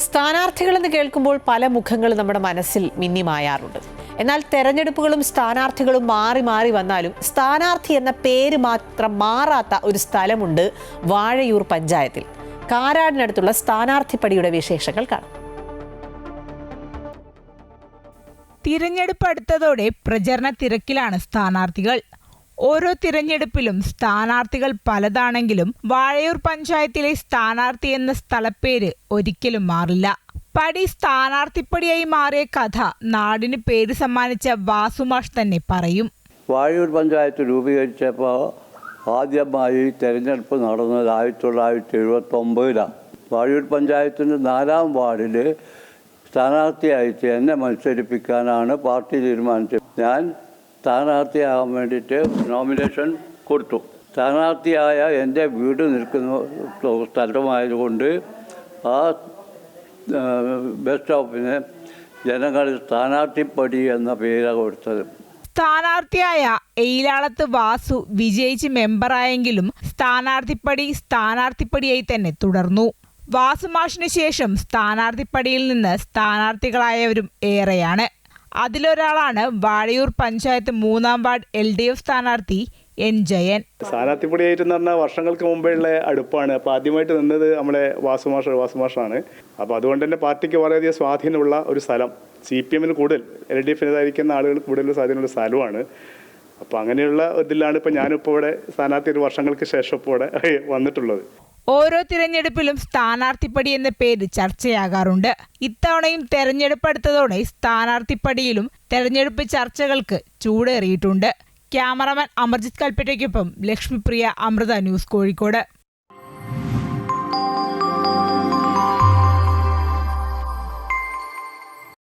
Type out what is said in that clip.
സ്ഥാനാർത്ഥികളെന്ന് കേൾക്കുമ്പോൾ പല മുഖങ്ങളും നമ്മുടെ മനസ്സിൽ മിന്നിമായാറുണ്ട്. എന്നാൽ തെരഞ്ഞെടുപ്പുകളും സ്ഥാനാർത്ഥികളും മാറി മാറി വന്നാലും സ്ഥാനാർത്ഥി എന്ന പേര് മാത്രം മാറാത്ത ഒരു സ്ഥലമുണ്ട് വാഴയൂർ പഞ്ചായത്തിൽ. കാരാടിനടുത്തുള്ള സ്ഥാനാർത്ഥിപ്പടിയുടെ വിശേഷങ്ങൾ കാണാം. തിരഞ്ഞെടുപ്പ് അടുത്തതോടെ പ്രചരണ തിരക്കിലാണ് സ്ഥാനാർത്ഥികൾ. ഓരോ തിരഞ്ഞെടുപ്പിലും സ്ഥാനാർത്ഥികൾ പലതാണെങ്കിലും വാഴയൂർ പഞ്ചായത്തിലെ സ്ഥാനാർത്ഥി എന്ന സ്ഥലപ്പേര് ഒരിക്കലും മാറില്ല. പടി സ്ഥാനാർത്ഥിപ്പടിയായി മാറിയ കഥ നാടിന് പേര് സമ്മാനിച്ച വാസുമാഷ് തന്നെ പറയും. വാഴയൂർ പഞ്ചായത്ത് രൂപീകരിച്ചപ്പോൾ ആദ്യമായി തെരഞ്ഞെടുപ്പ് നടന്നത് 1979. വാഴയൂർ പഞ്ചായത്തിൻ്റെ 4-ാം വാർഡിൽ സ്ഥാനാർത്ഥിയായിട്ട് എന്നെ മത്സരിപ്പിക്കാനാണ് പാർട്ടി തീരുമാനിച്ചത്. ഞാൻ സ്ഥാനാർത്ഥിയാകാൻ വേണ്ടിയിട്ട് നോമിനേഷൻ കൊടുത്തു. സ്ഥാനാർത്ഥിയായ എൻ്റെ വീട് നിൽക്കുന്ന സ്ഥലമായതുകൊണ്ട് ആ ബസ് സ്റ്റോപ്പിന് ജനങ്ങൾ സ്ഥാനാർത്ഥിപ്പടി എന്ന പേരാണ് കൊടുത്തത്. സ്ഥാനാർത്ഥിയായ എയിലാളത്ത് വാസു വിജയിച്ച് മെമ്പറായെങ്കിലും സ്ഥാനാർത്ഥിപ്പടിയായി തന്നെ തുടർന്നു. വാസുമാഷിന് ശേഷം സ്ഥാനാർത്ഥിപ്പടിയിൽ നിന്ന് സ്ഥാനാർത്ഥികളായവരും ഏറെയാണ്. അതിലൊരാളാണ് വാഴയൂർ പഞ്ചായത്ത് 3-ാം വാർഡ് LDF സ്ഥാനാർത്ഥി N. ജയൻ. സ്ഥാനാർത്ഥിപ്പടിയായിട്ടെന്ന് പറഞ്ഞാൽ വർഷങ്ങൾക്ക് മുമ്പേയുള്ള അടുപ്പാണ്. അപ്പോൾ ആദ്യമായിട്ട് നിന്നത് നമ്മുടെ വാസുമാഷാണ്. അപ്പോൾ അതുകൊണ്ട് തന്നെ പാർട്ടിക്ക് വളരെയധികം സ്വാധീനമുള്ള ഒരു സ്ഥലം, CPM കൂടുതൽ LDFിനെതായിരിക്കുന്ന ആളുകൾ കൂടുതൽ സ്വാധീനമുള്ള സ്ഥലമാണ്. അപ്പോൾ അങ്ങനെയുള്ള ഇതിലാണ് ഇപ്പോൾ ഞാനിപ്പോൾ ഇവിടെ സ്ഥാനാർത്ഥി ഒരു വർഷങ്ങൾക്ക് ശേഷം ഇപ്പോൾ ഇവിടെ വന്നിട്ടുള്ളത്. ഓരോ തിരഞ്ഞെടുപ്പിലും സ്ഥാനാർത്ഥിപ്പടി എന്ന പേര് ചർച്ചയാകാറുണ്ട്. ഇത്തവണയും തെരഞ്ഞെടുപ്പ് അടുത്തതോടെ സ്ഥാനാർത്ഥിപ്പടിയിലും തെരഞ്ഞെടുപ്പ് ചർച്ചകൾക്ക് ചൂടേറിയിട്ടുണ്ട്. ക്യാമറമാൻ അമർജിത് കൽപ്പറ്റയ്ക്കൊപ്പം ലക്ഷ്മിപ്രിയ, അമൃത ന്യൂസ്, കോഴിക്കോട്.